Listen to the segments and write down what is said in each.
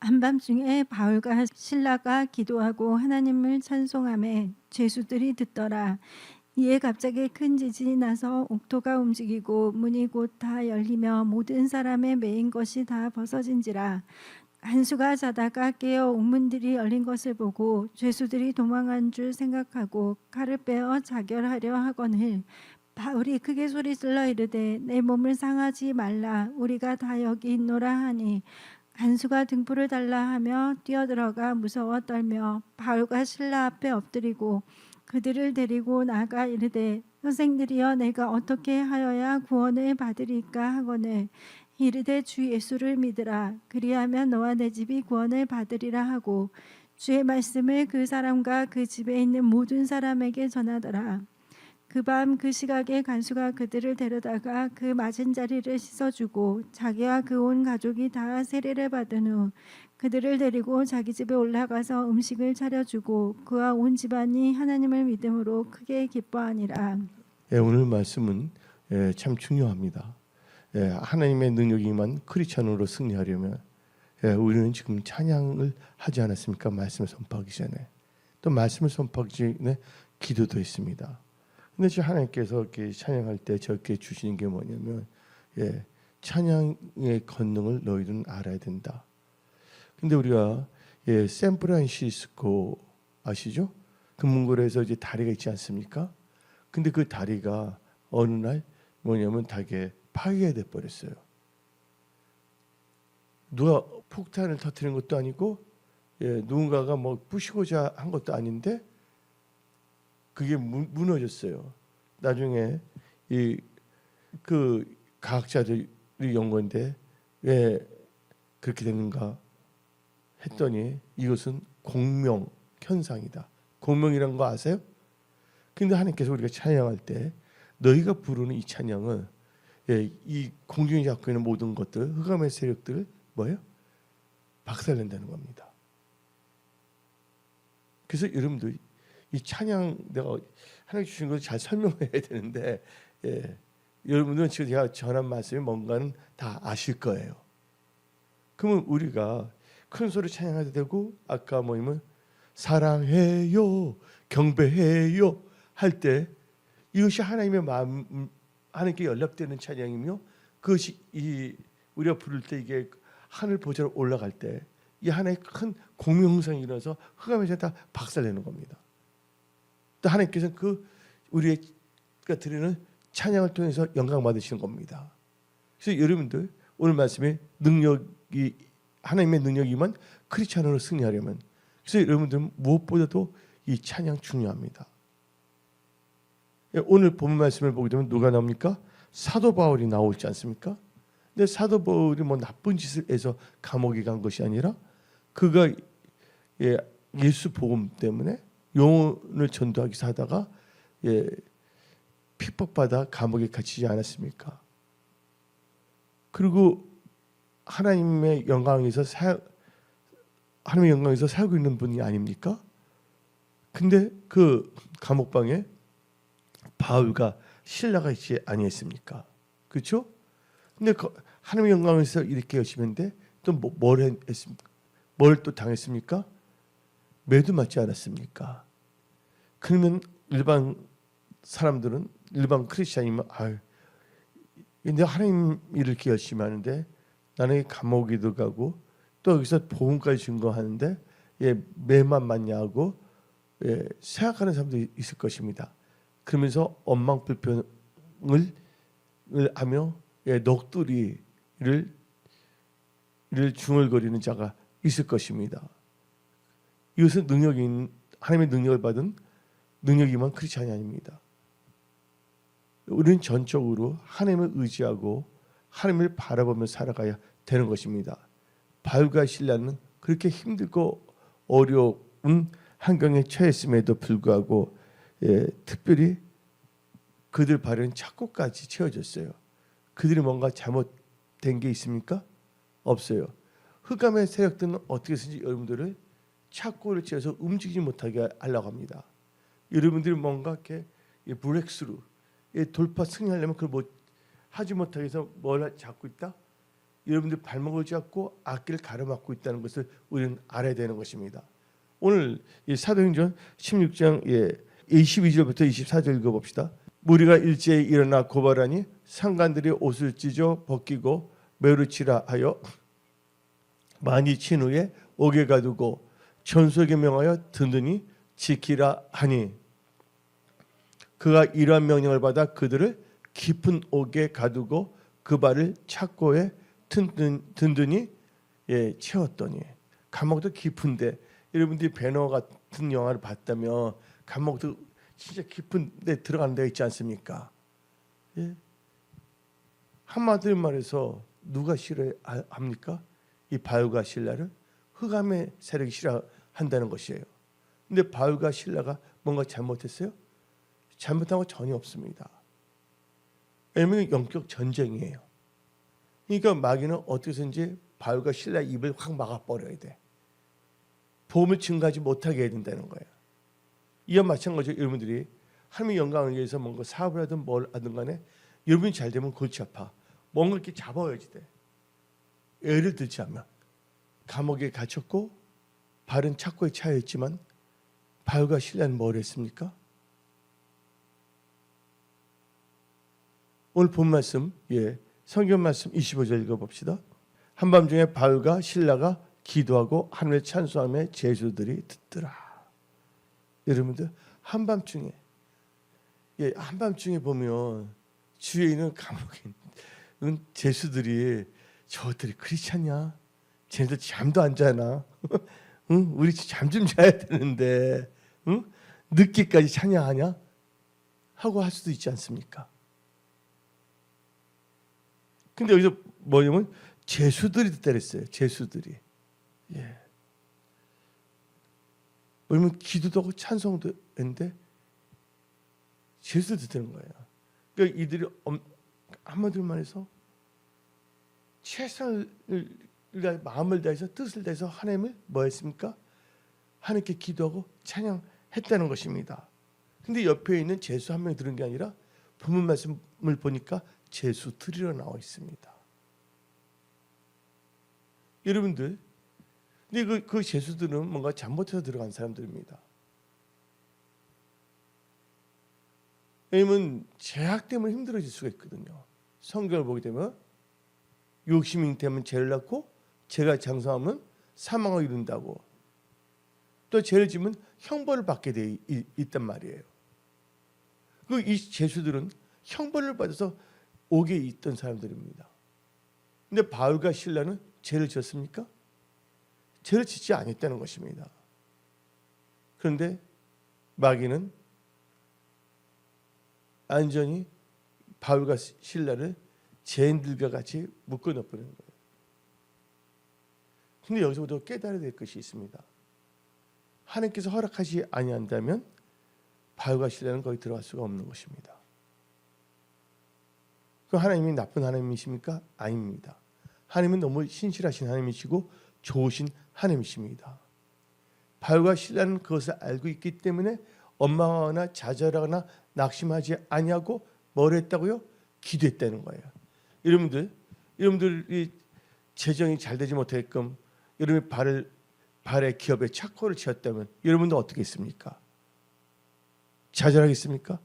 한밤중에 바울과 실라가 기도하고 하나님을 찬송하매 죄수들이 듣더라. 이에 갑자기 큰 지진이 나서 옥토가 움직이고 문이 곧 다 열리며 모든 사람의 매인 것이 다 벗어진지라. 한수가 자다가 깨어 옥문들이 열린 것을 보고 죄수들이 도망한 줄 생각하고 칼을 빼어 자결하려 하거늘 바울이 크게 소리질러 이르되 내 몸을 상하지 말라, 우리가 다 여기 있노라 하니 한수가 등불을 달라 하며 뛰어들어가 무서워 떨며 바울과 실라 앞에 엎드리고 그들을 데리고 나가 이르되 선생들이여, 내가 어떻게 하여야 구원을 받으리까 하거늘 이르되 주 예수를 믿으라, 그리하면 너와 내 집이 구원을 받으리라 하고 주의 말씀을 그 사람과 그 집에 있는 모든 사람에게 전하더라. 그 밤 그 시각에 간수가 그들을 데려다가 그 맞은 자리를 씻어주고 자기와 그 온 가족이 다 세례를 받은 후 그들을 데리고 자기 집에 올라가서 음식을 차려주고 그와 온 집안이 하나님을 믿음으로 크게 기뻐하니라. 오늘 말씀은 참 중요합니다. 하나님의 능력이만 크리스찬으로 승리하려면 우리는 지금 찬양을 하지 않았습니까? 말씀을 선포하기 전에. 또 말씀을 선포하기 전에 기도도 했습니다. 근데 지금 하나님께서 이렇게 찬양할 때 저렇게 주시는 게 뭐냐면 찬양의 권능을 너희들은 알아야 된다. 근데 우리가 샌프란시스코 아시죠? 금문고리에서 이제 다리가 있지 않습니까? 근데 그 다리가 어느 날 뭐냐면 다게 파괴가 돼 버렸어요. 누가 폭탄을 터뜨린 것도 아니고 누군가가 뭐 부시고자 한 것도 아닌데 그게 무너졌어요. 나중에 그 과학자들이 연구인데 왜 그렇게 되는가 했더니 이것은 공명 현상이다. 공명이란 거 아세요? 근데 하나님께서 우리가 찬양할 때 너희가 부르는 이 찬양은 이 공중이 잡고 있는 모든 것들, 흑암의 세력들을 뭐예요? 박살낸다는 겁니다. 그래서 여러분들 이 찬양 내가 하나님 주신 걸 잘 설명해야 되는데 여러분들은 지금 제가 전한 말씀이 뭔가는 다 아실 거예요. 그러면 우리가 큰 소리 찬양해도 되고 아까 뭐냐면 사랑해요, 경배해요 할 때 이것이 하나님의 마음, 하나님께 연락되는 찬양이며 그것이 우리가 부를 때 이게 하늘 보좌로 올라갈 때 이 하나의 큰 공명성이 일어나서 흑암에서 다 박살내는 겁니다. 또 하나님께서는 그 우리가 드리는 찬양을 통해서 영광 받으시는 겁니다. 그래서 여러분들 오늘 말씀에 능력이 하나님의 능력이만 크리스찬으로 승리하려면 그래서 여러분들은 무엇보다도 이 찬양 중요합니다. 오늘 본 말씀을 보게 되면 누가 나옵니까? 사도 바울이 나오지 않습니까? 근데 사도 바울이 뭐 나쁜 짓을 해서 감옥에 간 것이 아니라 그가 예수 복음 때문에 영혼을 전도하기 위해서 하다가 핍박받아 감옥에 갇히지 않았습니까? 그리고 하나님의 영광에서 살고 있는 분이 아닙니까? 근데 그 감옥방에 바울과 실라가 있지 아니했습니까? 그렇죠? 근데 하나님의 영광에서 이렇게 열심히 했는데 또 뭘 했습니까? 뭘 또 당했습니까? 매도 맞지 않았습니까? 그러면 일반 사람들은 일반 크리스찬이면 근데 하나님 일을 이렇게 열심히 하는데 나는 감옥에도 가고 또 여기서 복음까지 증거하는데 매만 맞냐고 생각하는 사람들이 있을 것입니다. 그러면서 원망불평을 하며 넋두리를 중얼거리는 자가 있을 것입니다. 이것은 하나님의 능력을 받은 능력이만 크리스찬이 아닙니다. 우리는 전적으로 하나님을 의지하고 하나님을 바라보며 살아가야 되는 것입니다. 바울과 실라는 그렇게 힘들고 어려운 환경에 처했음에도 불구하고 특별히 그들 발은 착고까지 채워졌어요. 그들이 뭔가 잘못된 게 있습니까? 없어요. 흑암의 세력들은 어떻게 해서든지 여러분들을 착고를 채워서 움직이지 못하게 하려고 합니다. 여러분들이 뭔가 이렇게 브렉스루 돌파 승리하려면 그걸 하지 못하게 해서 뭘 잡고 있다? 여러분들 발목을 잡고 앞길을 가로막고 있다는 것을 우리는 알아야 되는 것입니다. 오늘 이 사도행전 16장 22절부터 24절 읽어봅시다. 무리가 일제히 일어나 고발하니 상관들이 옷을 찢어 벗기고 매로 치라 하여 많이 친 후에 옥에 가두고 전소에게 명하여 든든히 지키라 하니 그가 이러한 명령을 받아 그들을 깊은 옥에 가두고 그 발을 착고에 든든히 채웠더니 감옥도 깊은데 여러분들이 배너 같은 영화를 봤다면 감옥도 진짜 깊은 데 들어가는 데가 있지 않습니까? 예? 한마디로 말해서 누가 싫어합니까? 이 바울과 실라를 흑암의 세력이 싫어한다는 것이에요. 근데 바울과 실라가 뭔가 잘못했어요? 잘못한 거 전혀 없습니다. 왜냐하면 영적 전쟁이에요. 그러니까 마귀는 어떻게 해서든지 바울과 실라 입을 확 막아버려야 돼. 복음을 증가하지 못하게 해야 된다는 거예요. 이와 마찬가지로 여러분들이 하나님의 영광을 위해서 뭔가 사업을 하든 뭘 하든 간에 여러분이 잘 되면 골치 아파. 뭔가 이렇게 잡아야지 돼. 예를 들지 않으면 감옥에 갇혔고 발은 착고에 차여 있지만 바울과 실라는 뭘 했습니까? 오늘 본 말씀, 성경 말씀 25절 읽어봅시다. 한밤중에 바울과 실라가 기도하고 하늘의 찬송함에 제수들이 듣더라. 여러분들 한밤중에 한밤중에 보면 주위에 있는 감옥에 있는 제수들이 저들이 크리스찬이야? 쟤네들 잠도 안 자나? 응? 우리 잠 좀 자야 되는데 응? 늦게까지 찬양하냐? 하고 할 수도 있지 않습니까? 근데 여기서 뭐냐면 제수들이 듣다 그랬어요. 제수들이. 왜냐면 기도도 하고 찬송도 했는데 제수들 듣는 거예요. 그러니까 이들이 한마디로 말해서 최선을 마음을 다해서 뜻을 다해서 하나님을 뭐 했습니까? 하나님께 기도하고 찬양했다는 것입니다. 근데 옆에 있는 제수 한 명이 들은 게 아니라 본문 말씀을 보니까 제수들이라 나와 있습니다. 여러분들, 근데 그 제수들은 뭔가 잘못해서 들어간 사람들입니다. 왜냐면 죄악 때문에 힘들어질 수가 있거든요. 성경을 보게 되면 욕심이 되면 죄를 낳고 죄가 장성하면 사망을 이룬다고. 또 죄를 지면 형벌을 받게 돼 있단 말이에요. 이 제수들은 형벌을 받아서 옥에 있던 사람들입니다. 근데 바울과 실라는 죄를 지었습니까? 죄를 짓지 않았다는 것입니다. 그런데 마귀는 안전히 바울과 실라를 죄인들과 같이 묶어 넣어버리는 거예요. 근데 여기서부터 깨달아야 될 것이 있습니다. 하나님께서 허락하지 아니한다면 바울과 실라는 거기 들어갈 수가 없는 것입니다. 그 하나님이 나쁜 하나님이십니까? 아닙니다. 하나님은 너무 신실하신 하나님이시고 좋으신 하나님이십니다. 바울과 실라는 그것을 알고 있기 때문에 원망하거나 좌절하거나 낙심하지 아니하고 뭘 했다고요? 기도했다는 거예요. 여러분들이 재정이 잘 되지 못하게끔 여러분의 발에 기업에 착고를 지었다면 여러분도 어떻게 했습니까? 좌절하겠습니까?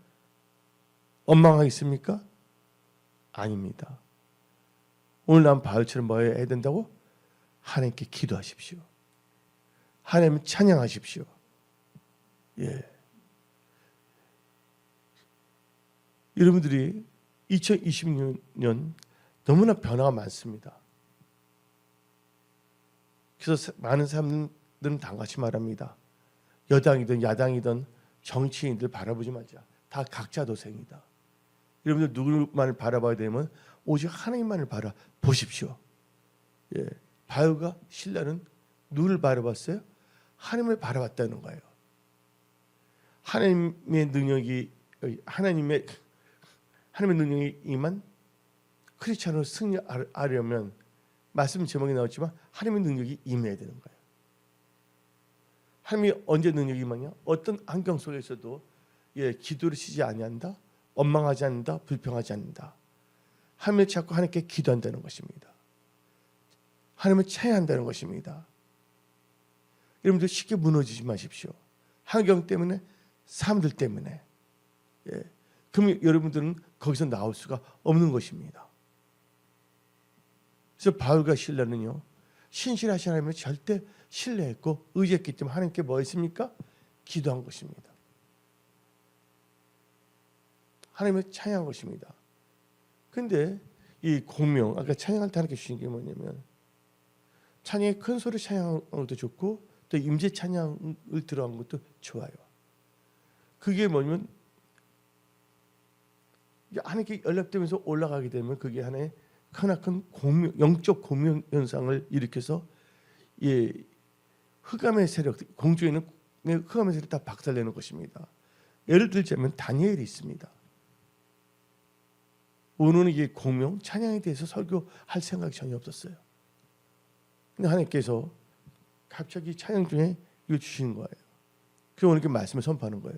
원망하겠습니까? 아닙니다. 오늘 난 바울처럼 뭐 해야 된다고? 하나님께 기도하십시오. 하나님을 찬양하십시오. 여러분들이 2026년 너무나 변화가 많습니다. 그래서 많은 사람들은 다 같이 말합니다. 여당이든 야당이든 정치인들 바라보지 마자. 다 각자 도생이다. 여러분들 누구만을 바라봐야 되면 오직 하나님만을 바라보십시오. 바울과 실라는 누구를 바라봤어요? 하나님을 바라봤다는 거예요. 하나님의 능력이 임한 크리스찬으로 승리하려면 말씀 제목이 나왔지만 하나님의 능력이 임해야 되는 거예요. 하나님이 언제 능력이 임하냐? 어떤 환경 속에서도 기도를 쉬지 아니한다, 원망하지 않는다, 불평하지 않는다. 하나님을 찾고 하나님께 기도한다는 것입니다. 하나님을 찬양한다는 것입니다. 여러분들 쉽게 무너지지 마십시오. 환경 때문에, 사람들 때문에. 그럼 여러분들은 거기서 나올 수가 없는 것입니다. 그래서 바울과 실라는요, 신실하신 하나님을 절대 신뢰했고 의지했기 때문에 하나님께 뭐 했습니까? 기도한 것입니다. 하나님을 찬양한 것입니다. 그런데 이 공명, 아까 찬양할 때 하나님께 주신 게 뭐냐면, 찬양의 큰 소리 찬양하는 것도 좋고 또 임재 찬양을 들어간 것도 좋아요. 그게 뭐냐면 하나님께 연락되면서 올라가게 되면 그게 하나의 크나큰 공명, 영적 공명 현상을 일으켜서 흑암의 세력, 공중에 있는 흑암의 세력 다 박살내는 것입니다. 예를 들자면 다니엘이 있습니다. 오늘은 이게 공명, 찬양에 대해서 설교할 생각이 전혀 없었어요. 근데 하나님께서 갑자기 찬양 중에 이거 주시는 거예요. 그래서 오늘 이렇게 말씀을 선포하는 거예요.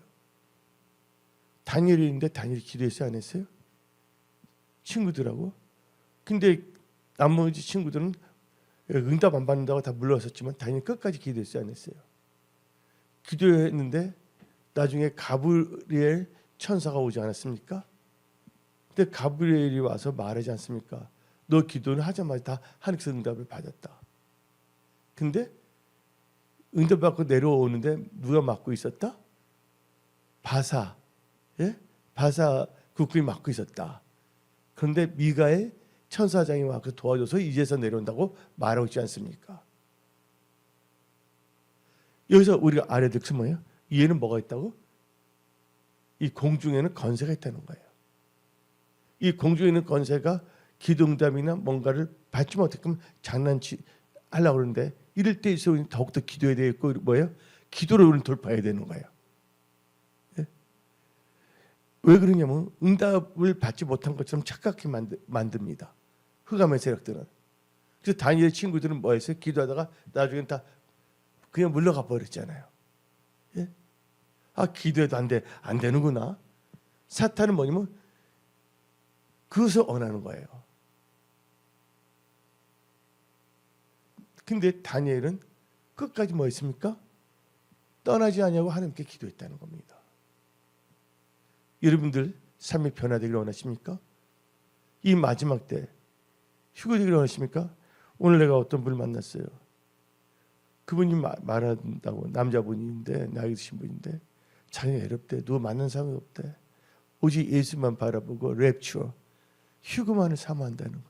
다니엘이 있는데 다니엘이 기도했어요, 안 했어요? 친구들하고. 근데 나머지 친구들은 응답 안 받는다고 다 물러섰지만 다니엘이 끝까지 기도했어요, 안 했어요? 기도했는데 나중에 가브리엘 천사가 오지 않았습니까? 근데 가브리엘이 와서 말하지 않습니까? 너 기도는 하자마자 다 하늘에서 응답을 받았다. 근데 응답 받고 내려오는데 누가 맡고 있었다? 바사, 바사 국군이 맡고 있었다. 그런데 미가엘 천사장이 와서 도와줘서 이제서 내려온다고 말하고 있지 않습니까? 여기서 우리가 알아야 될 것은 뭐예요? 이에는 뭐가 있다고? 이 공중에는 건세가 있다는 거예요. 이 공중에 있는 건세가 기도응답이나 뭔가를 받지 못했으면 장난치 하려고 그러는데 이럴 때일수록 우리는 더욱더 기도해야 되겠고 뭐예요? 기도로 우리는 돌파해야 되는 거예요. 왜 그러냐면 응답을 받지 못한 것처럼 착각하게 만듭니다. 흑암의 세력들은. 그래서 다니엘 친구들은 뭐 했어요? 기도하다가 나중엔 다 그냥 물러가 버렸잖아요. 아, 기도해도 안 되는구나. 사탄은 뭐냐면 그것을 원하는 거예요. 근데 다니엘은 끝까지 뭐 했습니까? 떠나지 않냐고 하나님께 기도했다는 겁니다. 여러분들 삶이 변화되기를 원하십니까? 이 마지막 때 휴거되기를 원하십니까? 오늘 내가 어떤 분을 만났어요. 그분이 말한다고, 남자분인데 나이 드신 분인데 자기가 외롭대. 누구 만난 사람이 없대. 오직 예수만 바라보고 랩처, 휴거만을 사모한다는 거.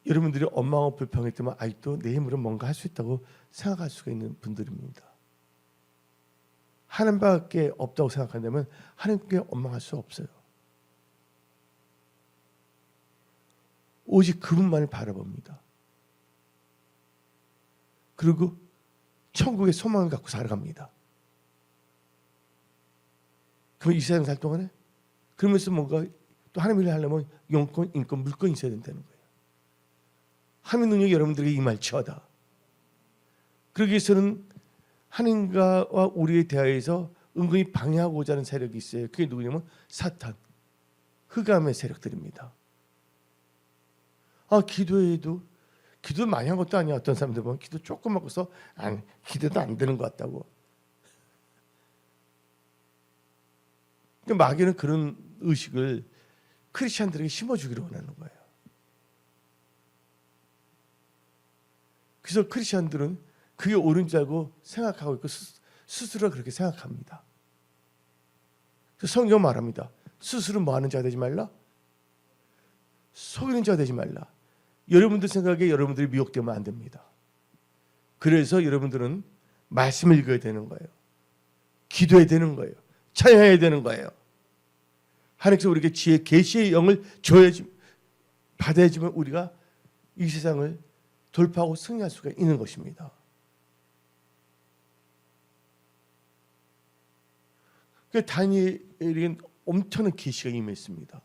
여러분들이 엄마가 불평했지만 아직도 내 힘으로 뭔가 할 수 있다고 생각할 수가 있는 분들입니다. 하나님밖에 없다고 생각한다면 하나님께 원망할 수 없어요. 오직 그분만을 바라봅니다. 그리고 천국의 소망을 갖고 살아갑니다. 그럼 이 세상 살 동안에 그러면서 뭔가 또 하나님을 하려면 영권, 인권, 물건이 있어야 된다는 거예요. 하나님의 능력이 여러분들에게 임할지어다. 그러기 위해서는 하나님과 우리의 대화에서 은근히 방해하고자 하는 세력이 있어요. 그게 누구냐면 사탄, 흑암의 세력들입니다. 아, 기도해도 기도 많이 한 것도 아니야. 어떤 사람들 보면 기도 조금 먹어서 기도도 안 되는 것 같다고. 그러니까 마귀는 그런 의식을 크리스찬들에게 심어주기를 원하는 거예요. 그래서 크리스찬들은 그게 옳은 줄 알고 생각하고 있고 스스로 그렇게 생각합니다. 그래서 성경 말합니다. 스스로 뭐 하는 자가 되지 말라? 속이는 자가 되지 말라. 여러분들 생각에 여러분들이 미혹되면 안 됩니다. 그래서 여러분들은 말씀을 읽어야 되는 거예요. 기도해야 되는 거예요. 찬양해야 되는 거예요. 하나님께서 우리에게 지혜, 계시의 영을 받아야지만 우리가 이 세상을 돌파하고 승리할 수가 있는 것입니다. 그러니까 다니엘에게는 엄청난 계시가 임했습니다.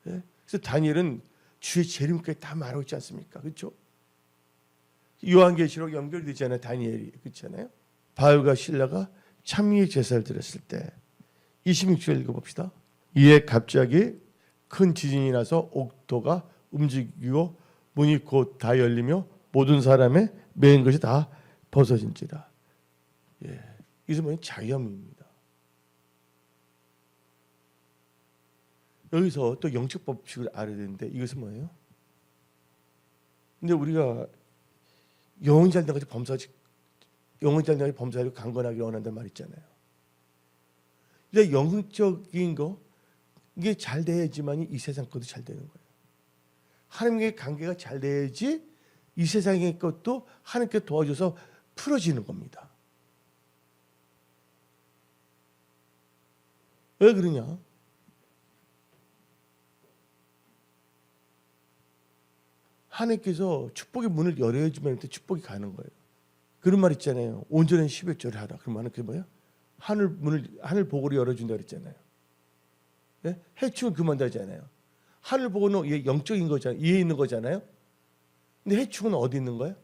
그래서 다니엘은 주의 재림까지 다 말하고 있지 않습니까? 그렇죠? 요한계시록 연결되잖아요. 다니엘이 그렇잖아요. 바울과 실라가 찬미의 제사를 드렸을 때 26절 읽어봅시다. 이에 갑자기 큰 지진이 나서 옥토가 움직이고 문이 곧 다 열리며 모든 사람의 매인 것이 다 벗어진지라. 예, 이것은 뭐냐? 자유함입니다. 여기서 또 영적 법칙을 알아야 되는데 이것은 뭐예요? 근데 우리가 영혼이 잘 돼가지고 범사하고 강건하기를 원한다는 말 있잖아요. 근데 영적인 거 이게 잘 돼야지만 이 세상 것도 잘 되는 거예요. 하나님과의 관계가 잘 돼야지 이 세상의 것도 하나님께 도와줘서 풀어지는 겁니다. 왜 그러냐? 하나님께서 축복의 문을 열어야지만 축복이 가는 거예요. 그런 말 있잖아요. 온전한 11조를 하라. 그러면 그게 뭐야? 하늘 보고를 열어준다 그랬잖아요. 네? 해충은 그만두잖아요. 하늘 보고는 영적인 거잖아요. 위에 있는 거잖아요. 근데 해충은 어디 있는 거예요?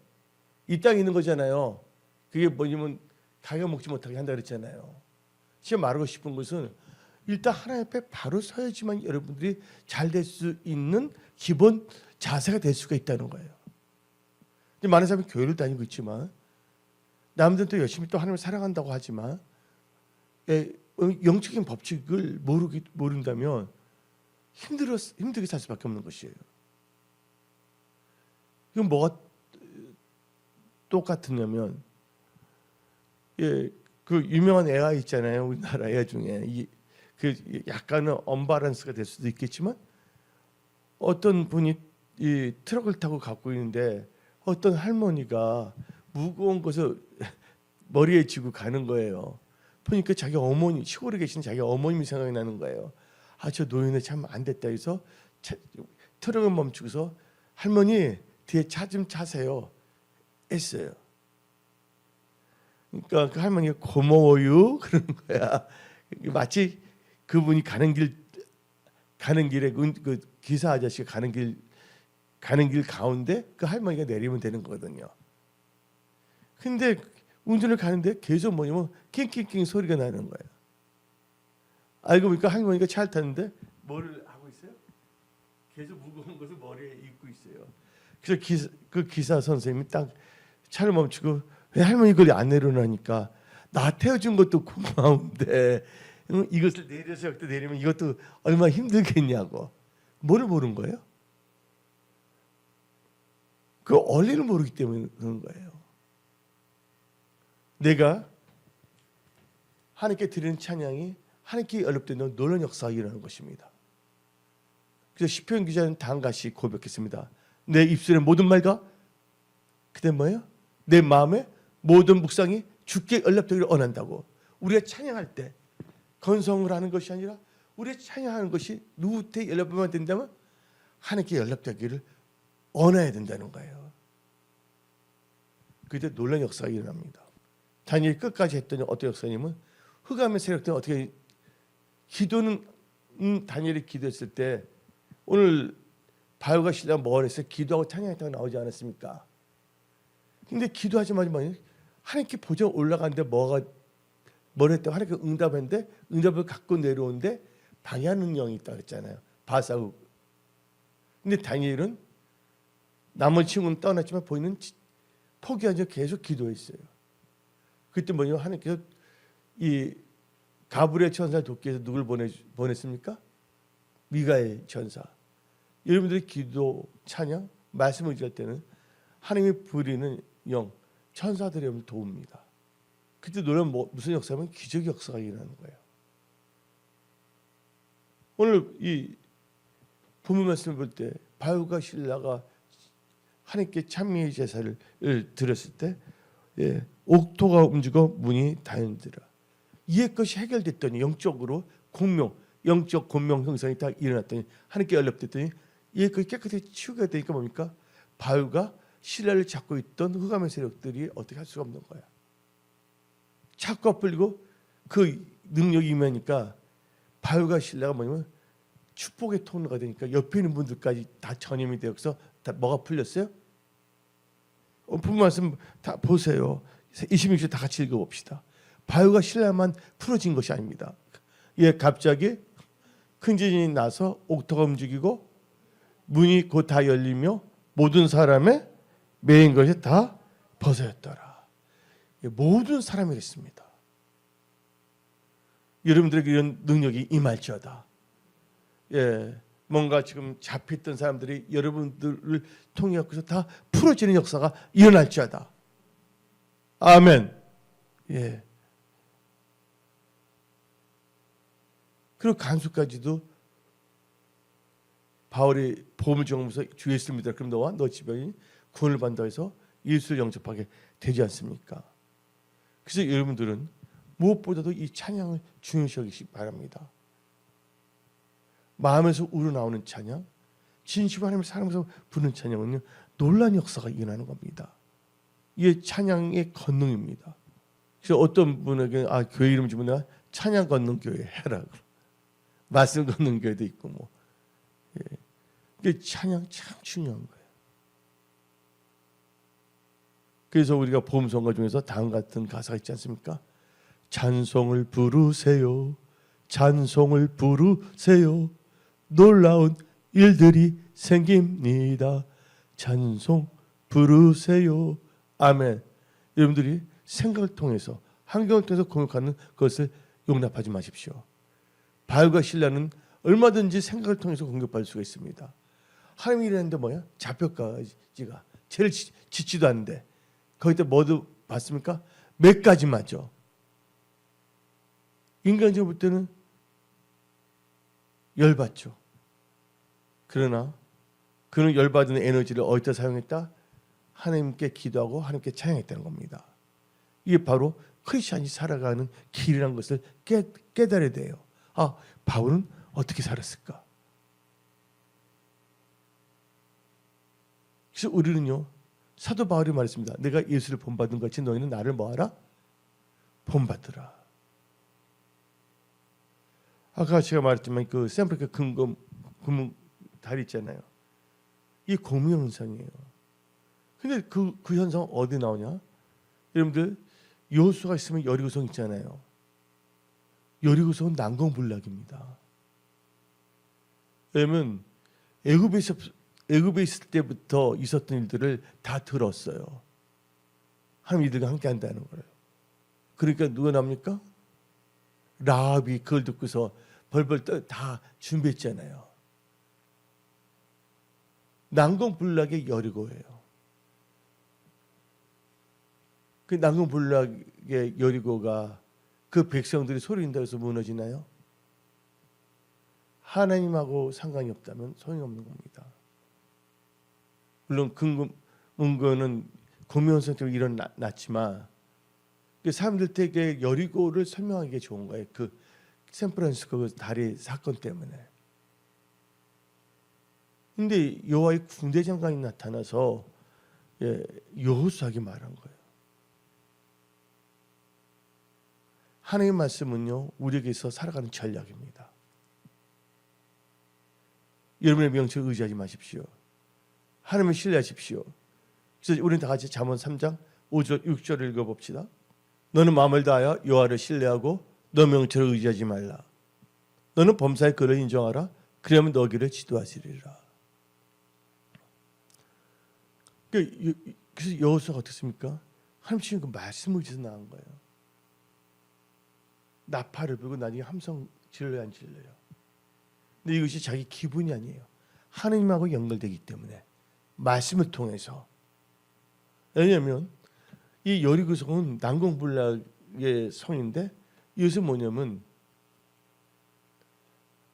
이 땅에 있는 거잖아요. 그게 뭐냐면 자기가 먹지 못하게 한다 그랬잖아요. 지금 말하고 싶은 것은 일단 하나님 앞에 바로 서야지만 여러분들이 잘 될 수 있는 기본 자세가 될 수가 있다는 거예요. 근데 많은 사람이 교회를 다니고 있지만 남들은 또 열심히 또 하나님을 사랑한다고 하지만 영적인 법칙을 모른다면 힘들게 살 수밖에 없는 것이에요. 이건 뭐가 똑같으냐면 그 유명한 애가 있잖아요. 우리나라 애 중에 그 약간은 언밸런스가 될 수도 있겠지만 어떤 분이 이 트럭을 타고 갖고 있는데 어떤 할머니가 무거운 것을 머리에 쥐고 가는 거예요. 보니까 자기 어머니, 시골에 계신 자기 어머님이 생각이 나는 거예요. 아, 저 노인네 참 안 됐다 해서 트럭을 멈추고서 할머니 뒤에 차 좀 타세요 했어요. 그러니까 그 할머니가 고마워요 그러는 거야. 마치 그분이 가는 길에 그 기사 아저씨가 가는 길 가운데 그 할머니가 내리면 되는 거거든요. 근데 운전을 가는데 계속 뭐냐면 낑낑낑 소리가 나는 거예요. 알고 보니까 할머니가 차를 타는데 뭐를 하고 있어요? 계속 무거운 것을 머리에 입고 있어요. 그래서 그 기사 선생님이 딱 차를 멈추고 왜 할머니 그걸 안 내려놓으니까 나 태워준 것도 고마운데 이것을 내려서 여기다 내리면 이것도 얼마나 힘들겠냐고. 뭐를 모르는 거예요? 그 원리를 모르기 때문에 그런 거예요. 내가 하나님께 드리는 찬양이 하나님께 연락되는 놀라운 역사가 일어나는 것입니다. 그래서 시편 기자는 다음과 같이 고백했습니다. 내 입술의 모든 말과 그때 뭐예요? 내 마음의 모든 묵상이 주께 연락되기를 원한다고. 우리가 찬양할 때 건성을 하는 것이 아니라 우리가 찬양하는 것이 누구한테 연락되면 된다면 하나님께 연락되기를 원해야 된다는 거예요. 그때 놀라운 역사가 일어납니다. 다니엘이 끝까지 했더니 어떤 역사냐면 흑암의 세력들은 어떻게 기도는 다니엘이 기도했을 때 오늘 바울과 실라가 뭘 했어요? 기도하고 찬양했다고 나오지 않았습니까? 근데 기도하자마자 하나님께 보좌 올라가는데 뭘 했다고 하나님께 응답했는데 응답을 갖고 내려오는데 방해하는 영이 있다고 했잖아요. 바사국. 근데 다니엘은 나머지 친구는 떠났지만 본인은 포기하지 계속 기도했어요. 그때 뭐냐면 하나님께서 이 가브리엘 천사를 돕기 위해서 누굴 보냈습니까? 미가엘 천사. 여러분들이 기도, 찬양, 말씀을 의지할 때는 하나님이 부리는 영, 천사들이 여러분을 도웁니다. 그때 노래는 무슨 역사면 기적의 역사가 일어나는 거예요. 오늘 이 본문 말씀을 볼 때 바울과 실라가 하나님께 찬미의 제사를 드렸을 때 옥토가 움직여 문이 다 열리더라. 이의 것이 해결됐더니 영적으로 영적 공명 형성이 딱 일어났더니 하나님께 연락됐더니 이의 것이 깨끗이 치우게 되니까 뭡니까? 바울과 실라를 잡고 있던 흑암의 세력들이 어떻게 할 수가 없는 거야. 자꾸 엎을리고 그 능력이 임하니까 바울과 실라가 뭐냐면 축복의 통로가 되니까 옆에 있는 분들까지 다 전염이 되어서 다 뭐가 풀렸어요? 본문 말씀 다 보세요. 26절 다 같이 읽어봅시다. 바울과 실라만 풀어진 것이 아닙니다. 갑자기 큰 지진이 나서 옥토가 움직이고 문이 곧 다 열리며 모든 사람의 매인 것이 다 벗어졌더라. 모든 사람이겠습니다. 여러분들에게 이런 능력이 임할지어다. 뭔가 지금 잡혔던 사람들이 여러분들을 통해 갖고서 다 풀어지는 역사가 일어날지어다. 아멘. 그리고 간수까지도 바울이 보험을 정하면서 주 예수를 믿으라. 그럼 너와 너 집안이 구원을 받는다 해서 예수를 영접하게 되지 않습니까? 그래서 여러분들은 무엇보다도 이 찬양을 중요시 여기시기 바랍니다. 마음에서 우러나오는 찬양, 진심 하나님을 사랑해서 부르는 찬양은요, 놀라운 역사가 일어나는 겁니다. 이게 찬양의 권능입니다. 그래서 어떤 분에게 교회 이름 지면 내가 찬양 걷는 교회 해라. 말씀 걷는 교회도 있고 뭐. 이게 찬양 참 중요한 거예요. 그래서 우리가 보험성가 중에서 다음 같은 가사가 있지 않습니까? 찬송을 부르세요. 찬송을 부르세요. 놀라운 일들이 생깁니다. 찬송 부르세요. 아멘. 여러분들이 생각을 통해서 환경을 통해서 공격하는 것을 용납하지 마십시오. 바울과 실라는 얼마든지 생각을 통해서 공격받을 수가 있습니다. 하나님이 이랬는데 뭐야? 잡혀가지가 제일 짓지도 않는데 거기다 뭐도 봤습니까? 몇 가지 맞죠. 인간적으로 볼 때는 열받죠. 그러나 그는 열받은 에너지를 어디다 사용했다? 하나님께 기도하고 하나님께 찬양했다는 겁니다. 이게 바로 크리스찬이 살아가는 길이라는 것을 깨달아야 돼요. 바울은 어떻게 살았을까? 그래서 우리는요, 사도 바울이 말했습니다. 내가 예수를 본받은 것 같이 너희는 나를 뭐하라? 본받으라. 아까 제가 말했지만 그 샌프리카 금금 다리 있잖아요. 이게 고무 현상이에요. 근데 그 현상은 어디 나오냐? 여러분들 여호수아가 있으면 여리고성 있잖아요. 여리고성은 난공불락입니다. 왜냐면 애굽에 있을 때부터 있었던 일들을 다 들었어요. 하나님 이들과 함께 한다는 거예요. 그러니까 누가 납니까? 라합이 그걸 듣고서 벌벌 떠 다 준비했잖아요. 난공불락의 여리고예요. 그 난공불락의 여리고가 그 백성들이 소리낸다고 해서 무너지나요? 하나님하고 상관이 없다면 소용이 없는 겁니다. 물론 근거는 공명성적으로 일어났지만 사람들 되게 여리고를 설명하기 좋은 거예요. 그 샌프란시스코 다리 사건 때문에. 근데 여호와의 군대 장관이 나타나서 여호수아에게 말한 거예요. 하나님의 말씀은요, 우리에게서 살아가는 전략입니다. 여러분의 명철을 의지하지 마십시오. 하나님을 신뢰하십시오. 그래서 우리는 다 같이 잠언 3장 5절 6절을 읽어봅시다. 너는 마음을 다하여 여호와를 신뢰하고 너 명철을 의지하지 말라. 너는 범사의 그를 인정하라. 그러면 너 길을 지도하시리라. 그래서 여호수아가 어떻습니까? 하나님 주신 그 말씀을 의지해서 나간 거예요. 나팔을 불고 나중에 함성 질러야 안 질러요. 근데 이것이 자기 기분이 아니에요. 하나님하고 연결되기 때문에 말씀을 통해서. 왜냐하면 이 여리고성은 난공불락의 성인데 이것은 뭐냐면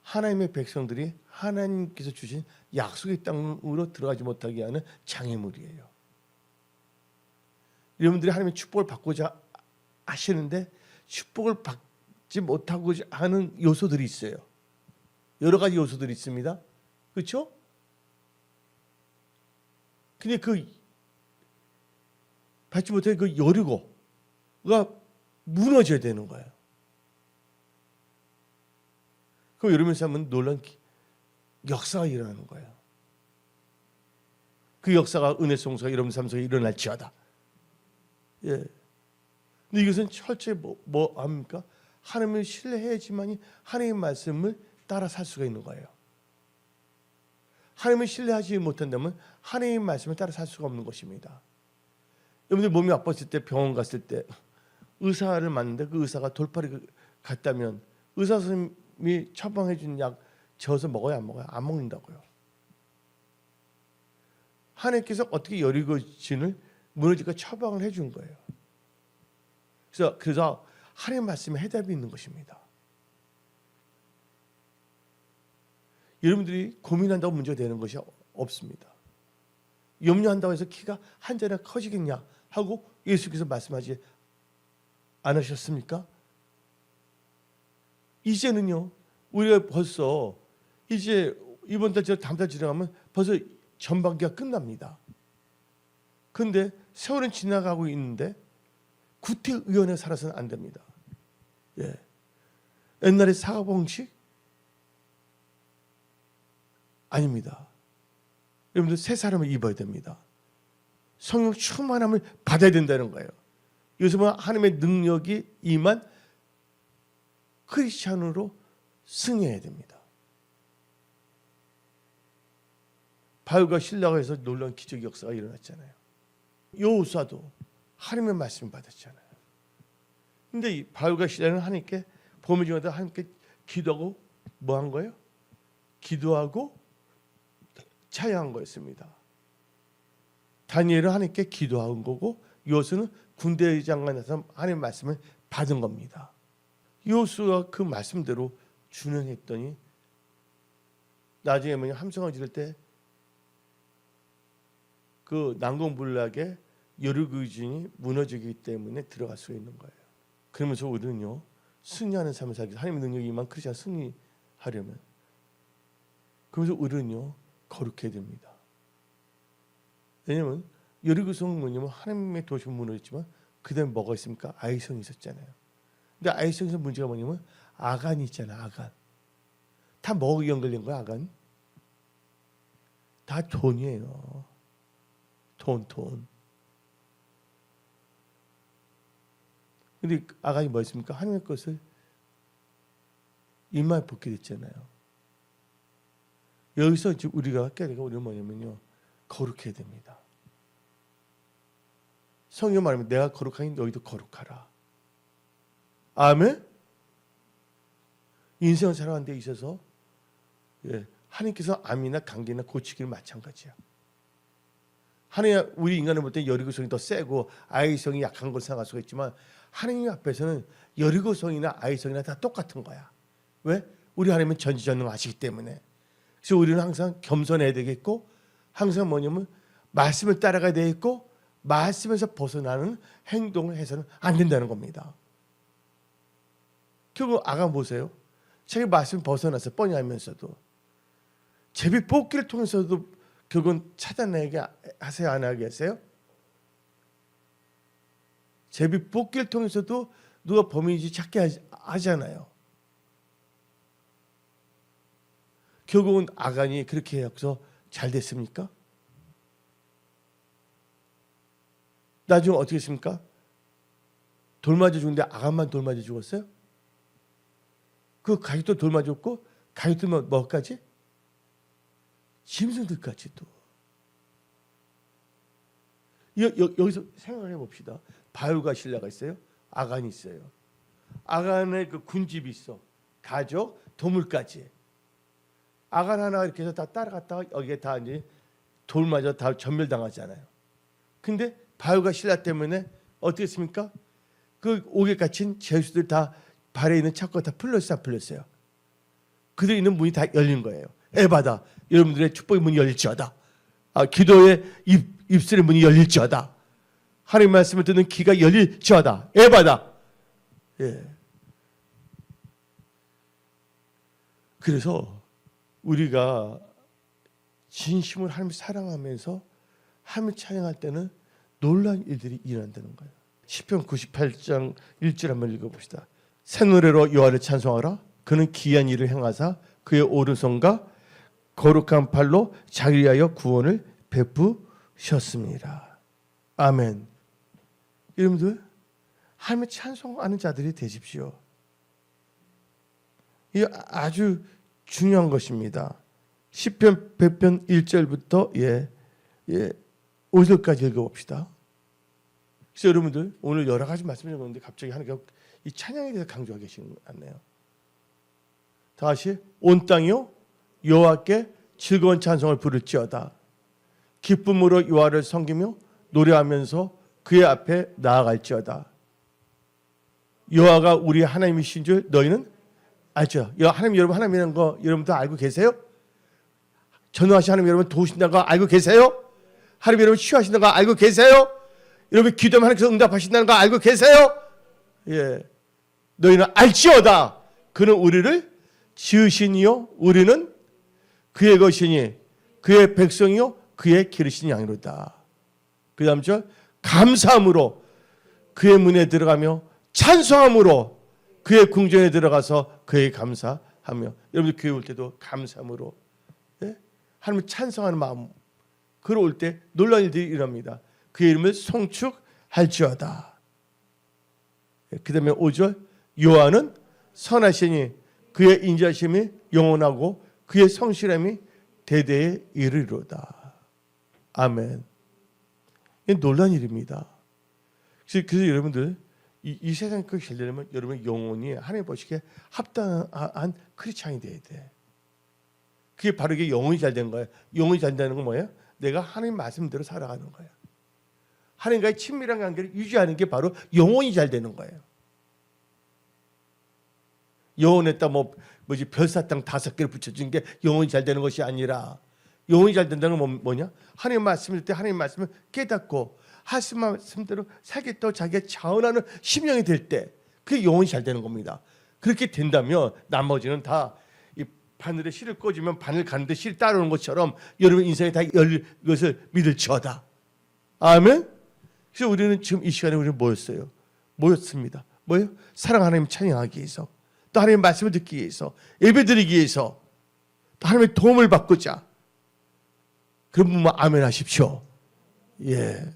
하나님의 백성들이 하나님께서 주신 약속의 땅으로 들어가지 못하게 하는 장애물이에요. 여러분들이 하나님의 축복을 받고자 하시는데 축복을 받지 못하고자 하는 요소들이 있어요. 여러 가지 요소들이 있습니다. 그렇죠? 근데 그 받지 못해 그 여리고가 무너져야 되는 거예요. 그럼 여러분 삶은 놀라운 역사가 일어나는 거예요. 그 역사가 은혜 성소가 여러분 삶 속에 일어날지어다. 근데 이것은 철저히 뭐 합니까? 하나님을 신뢰해야지만이 하나님의 말씀을 따라 살 수가 있는 거예요. 하나님을 신뢰하지 못한다면 하나님의 말씀을 따라 살 수가 없는 것입니다. 여러분들 몸이 아팠을 때 병원 갔을 때 의사를 만났는데 그 의사가 돌팔이 갔다면 의사 선생님이 처방해 준 약 저어서 먹어야 안 먹어요? 안 먹는다고요. 하나님께서 어떻게 여리고진을 무너질까 처방을 해준 거예요. 그래서 하나님 말씀에 해답이 있는 것입니다. 여러분들이 고민한다고 문제가 되는 것이 없습니다. 염려한다고 해서 키가 한 자리나 커지겠냐 하고 예수께서 말씀하지 않으셨습니까? 이제는요, 우리가 벌써 이제 이번 달, 다음 달 지나가면 벌써 전반기가 끝납니다. 그런데 세월은 지나가고 있는데 구태의연에 살아서는 안 됩니다. 예. 옛날에 사고방식 아닙니다. 여러분들 새 사람을 입어야 됩니다. 성령 충만함을 받아야 된다는 거예요. 요즘은 하나님의 능력이 임한 크리스찬으로 승해야 됩니다. 바울과 실라가 해서 놀라운 기적 역사가 일어났잖아요. 여호수아도 하나님의 말씀을 받았잖아요. 근데 이 바울과 실라는 하나님께 범위 중에도 하나님께 기도하고 뭐 한 거예요? 기도하고 찬양한 거였습니다. 다니엘은 하나님께 기도한 거고 여호수아는 군대 장관에서 하나님의 말씀을 받은 겁니다. 여호수아가 그 말씀대로 준행했더니 나중에 함성을 지를 때 그 난공불락의 여리고진이 무너지기 때문에 들어갈 수 있는 거예요. 그러면서 우리는요, 승리하는 삶을 살기 위해서 하나님의 능력이 임한 크리스찬 승리하려면 그래서 우리는요 거룩해야 됩니다. 왜냐하면 여리고성 뭐냐면 하나님의 도시가 무너졌지만 그 다음에 뭐가 있습니까? 아이성이 있었잖아요. 근데 아이성에서 문제가 뭐냐면 아간이 있잖아. 아간. 다 뭐가 연결된 거야? 아간? 다 돈이에요. 돈. 근데 아간이 뭐였습니까? 하나님의 것을 입만 벗게 됐잖아요. 여기서 이제 우리가 깨달은 우리는 뭐냐면요, 거룩해야 됩니다. 성경 말하면 내가 거룩하니 너희도 거룩하라. 아멘. 인생을 살아가는 데 있어서 하나님께서 암이나 감기나 고치기는 마찬가지야. 하나님, 우리 인간을 볼 때 여리고성이 더 세고 아이성이 약한 걸 생각할 수가 있지만 하나님 앞에서는 여리고성이나 아이성이나 다 똑같은 거야. 왜? 우리 하나님은 전지전능하시기 때문에. 그래서 우리는 항상 겸손해야 되겠고 항상 뭐냐면 말씀을 따라가야 되겠고 말씀에서 벗어나는 행동을 해서는 안 된다는 겁니다. 결국 아간 보세요. 자기 말씀 벗어나서 뻔히 알면서도 제비 뽑기를 통해서도 결국은 찾아내게 하세요? 안 하게 하세요? 제비 뽑기를 통해서도 누가 범인인지 찾게 하잖아요. 결국은 아간이 그렇게 해서 잘 됐습니까? 나중에 어떻게 했습니까? 돌 맞아 죽는데 아간만 돌 맞아 죽었어요? 그 가족도 돌 맞았고 가족들은 뭐까지? 짐승들까지도. 여기서 생각해 봅시다. 바울과 실라가 있어요. 아간이 있어요. 아간의 그 군집이 있어. 가족, 도물까지. 아간 하나 이렇게 해서 다 따라갔다가 여기에 다 이제 돌 맞아 다 전멸당하잖아요. 근데 바울과 실라 때문에 어떻게 했습니까? 그 옥에 갇힌 죄수들 다 발에 있는 착고가 다 풀렸어요, 안 풀렸어요? 그들 있는 문이 다 열린 거예요. 에바다. 여러분들의 축복의 문이 열릴지어다. 기도의 입술의 문이 열릴지어다. 하나님의 말씀을 듣는 귀가 열릴지어다. 에바다. 예. 그래서 우리가 진심으로 하나님을 사랑하면서 하나님을 찬양할 때는 놀라운 일들이 일어난다는 거예요. 시편 98장 1절 한번 읽어봅시다. 새 노래로 여호와를 찬송하라. 그는 기이한 일을 행하사 그의 오른손과 거룩한 팔로 자기를 위하여 구원을 베푸셨습니다. 아멘. 여러분들 하나님을 찬송하는 자들이 되십시오. 이게 아주 중요한 것입니다. 시편 100편 1절부터 5절까지 읽어봅시다. 그래서 여러분들 오늘 여러 가지 말씀을 읽었는데 갑자기 하나님께서 이 찬양에 대해서 강조하고 계시는 것 같네요. 다시 온 땅이요 여호와께 즐거운 찬송을 부를지어다. 기쁨으로 여호와를 섬기며 노래하면서 그의 앞에 나아갈지어다. 여호와가 우리 하나님이신 줄 너희는 알죠? 하나님 여러분 하나님이라는 거 여러분 다 알고 계세요? 전능하신 하나님 여러분 도우신다는 거 알고 계세요? 하나님 여러분 치유하신다는 거 알고 계세요? 여러분 기도하면 하나님께서 응답하신다는 거 알고 계세요? 예, 너희는 알지어다. 그는 우리를 지으시니요 우리는 그의 것이니 그의 백성이요 그의 기르신 양이로다. 그 다음 절 감사함으로 그의 문에 들어가며 찬송함으로 그의 궁전에 들어가서 그에게 감사하며. 여러분들 교회 올 때도 감사함으로 하나님을 찬송하는 마음 그러올 때 놀라운 일들이 일어납니다. 그의 이름을 송축할지어다. 그 다음에 5절 여호와는 선하시니 그의 인자심이 영원하고 그의 성실함이 대대에 이르리로다. 아멘. 이게 놀라운 일입니다. 그래서 여러분들 이 세상 끝이 잘 되려면 여러분 영혼이 하나님 보시기에 합당한 크리스찬이 돼야 돼. 그게 바로 이게 영혼이 잘 된 거예요. 영혼이 잘 된다는 건 뭐예요? 내가 하나님 말씀대로 살아가는 거예요. 하나님과의 친밀한 관계를 유지하는 게 바로 영혼이 잘 되는 거예요. 영혼에다 별사탕 5개를 붙여준 게 영혼이 잘 되는 것이 아니라 영혼이 잘 된다는 건 뭐냐? 하나님 말씀을 때 하나님 말씀을 깨닫고 하나님 말씀대로 살겠다고 자기가 자원하는 심령이 될 때 그게 영혼이 잘 되는 겁니다. 그렇게 된다면 나머지는 다 이 바늘에 실을 꽂으면 바늘 가는데 실 따르는 것처럼 여러분 인생에 다 열릴 것을 믿을지어다. 아멘. 그래서 우리는 지금 이 시간에 우리는 모였습니다. 뭐예요? 사랑 하나님 찬양하기 위해서, 또 하나님의 말씀을 듣기 위해서, 예배드리기 위해서, 또 하나님의 도움을 받고자. 그런 분만 아멘 하십시오. 예.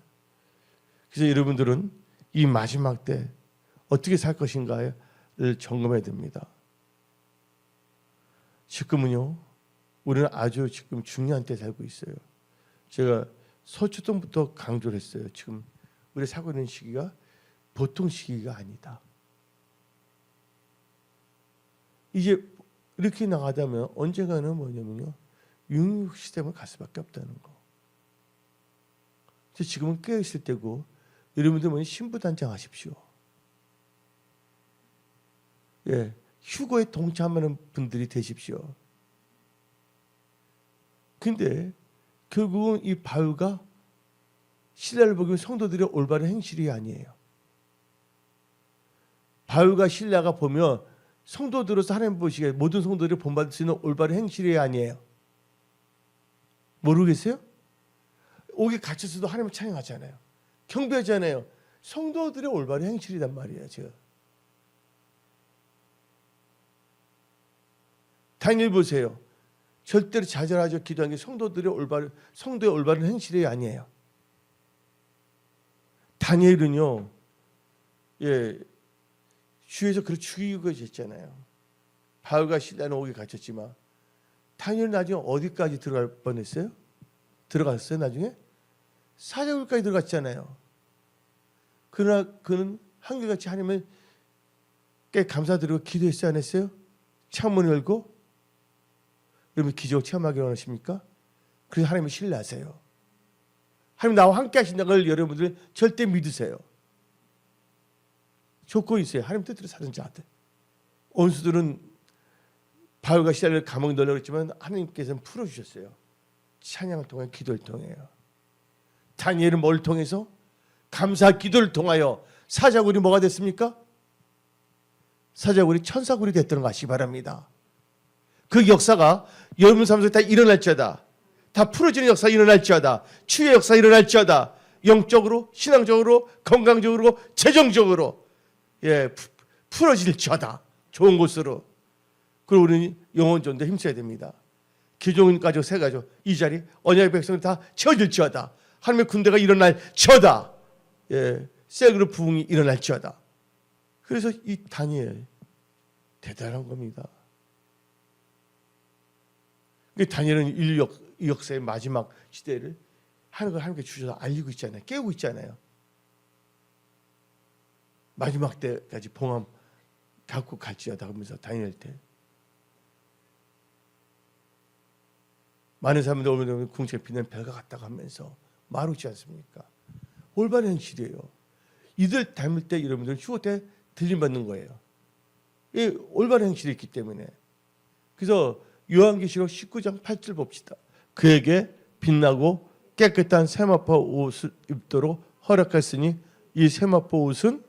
그래서 여러분들은 이 마지막 때 어떻게 살 것인가를 점검해야 됩니다. 지금은요, 우리는 아주 지금 중요한 때 살고 있어요. 제가 서초동부터 강조를 했어요. 지금 우리 살고 있는 시기가 보통 시기가 아니다. 이제 이렇게 나가다면 언젠가는 뭐냐면요, 육육 시대만 갈 수밖에 없다는 거. 그래서 지금은 깨어 있을 때고 여러분들 뭐냐 신부단장 하십시오. 예, 휴거에 동참하는 분들이 되십시오. 근데 결국은 이 바울과 실라를 보기엔 성도들의 올바른 행실이 아니에요. 바울과 실라가 보면 성도들로서 하나님 보시기에 모든 성도들이 본받을 수 있는 올바른 행실이 아니에요. 모르겠어요? 옥에 갇혔어도 하나님을 찬양하잖아요. 경배하잖아요. 성도들의 올바른 행실이란 말이에요. 제가 다니엘 보세요. 절대로 좌절하죠. 기도하는 게 성도의 올바른 행실이 아니에요. 다니엘은요, 예, 주에서 그를 죽이고 계셨잖아요. 바울과 실라는 옥에 갇혔지만 다니엘은 나중에 어디까지 들어갈 뻔했어요? 들어갔어요. 나중에 사자굴까지 들어갔잖아요. 그러나 그는 한결같이 하나님을 감사드리고 기도했어요, 안 했어요? 창문을 열고. 여러분 기적을 체험하기 원하십니까? 그래서 하나님을 신뢰하세요. 하나님 나와 함께 하신다는 걸 여러분들 절대 믿으세요. 조건이 있어요. 하나님 뜻대로 사는 자들. 원수들은 바울과 실라를 감옥에 넣으려고 했지만 하나님께서는 풀어주셨어요. 찬양을 통해 기도를 통해요. 다니엘은 뭘 통해서? 감사 기도를 통하여 사자굴이 뭐가 됐습니까? 사자굴이 천사굴이 됐다는 거 아시기 바랍니다. 그 역사가 여러분 삶 속에 다 일어날지어다. 다 풀어지는 역사가 일어날지어다. 치유의 역사가 일어날지어다. 영적으로, 신앙적으로, 건강적으로, 재정적으로 풀어질지어다. 좋은 곳으로. 그리고 우리는 영혼 전도에 힘써야 됩니다. 기존 가족, 새 가족, 이 자리 언약의 백성이 다 채워질지어다. 하나님의 군대가 일어날지어다. 셀그룹 부흥이 일어날지어다. 그래서 이 다니엘 대단한 겁니다. 다니엘은 인류 역사의 마지막 시대를 하나님께 주셔서 알리고 있잖아요. 깨우고 있잖아요. 마지막 때까지 봉함 갖고 갈지어다 하면서 다니엘 때 많은 사람들 오면 궁창에 빛나는 별과 같다고 하면서 말하지 않습니까? 올바른 행실이에요. 이들 닮을 때 여러분들은 휴거 때 들림받는 거예요. 이 올바른 행실이 있기 때문에. 그래서 요한계시록 19장 8절 봅시다. 그에게 빛나고 깨끗한 세마포 옷을 입도록 허락했으니 이 세마포 옷은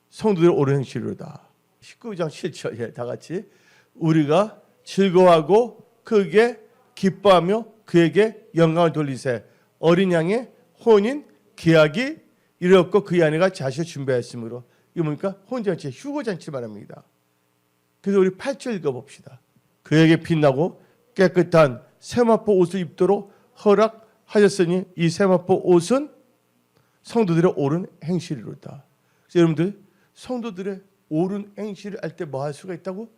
성도들의 옳은 행실이로다. 19장 7절 다 같이 우리가 즐거워하고 크게 기뻐하며 그에게 영광을 돌리세. 어린 양의 혼인 기약이 이르렀고 그의 아내가 자식을 준비하였으므로. 이거 뭡니까? 혼인잔치, 휴거잔치를 말합니다. 그래서 우리 8절 읽어봅시다. 그에게 빛나고 깨끗한 세마포 옷을 입도록 허락하셨으니 이 세마포 옷은 성도들의 옳은 행실이로다. 그래서 여러분들 성도들의 옳은 행실을 할 때 뭐 할 수가 있다고?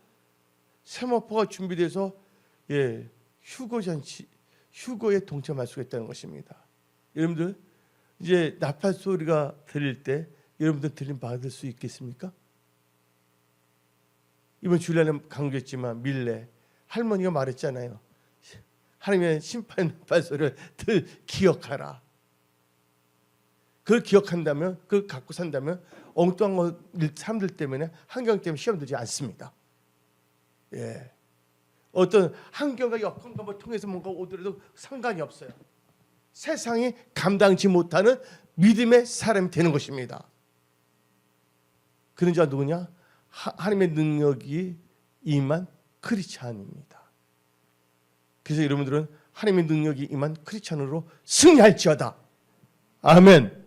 세마포가 준비돼서 휴거잔치, 휴거에 동참할 수가 있다는 것입니다. 여러분들 이제 나팔 소리가 들릴 때 여러분들 들림 받을 수 있겠습니까? 이번 주일날에 강조했지만 밀레 할머니가 말했잖아요. 하나님의 심판 나팔 소리를 늘 기억하라. 그걸 기억한다면, 그걸 갖고 산다면 엉뚱한 사람들 때문에 환경 때문에 시험 들지 않습니다. 예. 어떤 환경과 여건과 통해서 뭔가 오더라도 상관이 없어요. 세상이 감당치 못하는 믿음의 사람이 되는 것입니다. 그런 자가 누구냐? 하나님의 능력이 임한 크리스찬입니다. 그래서 여러분들은 하나님의 능력이 임한 크리스찬으로 승리할지어다. 아멘.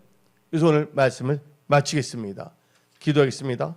그래서 오늘 말씀을 마치겠습니다. 기도하겠습니다.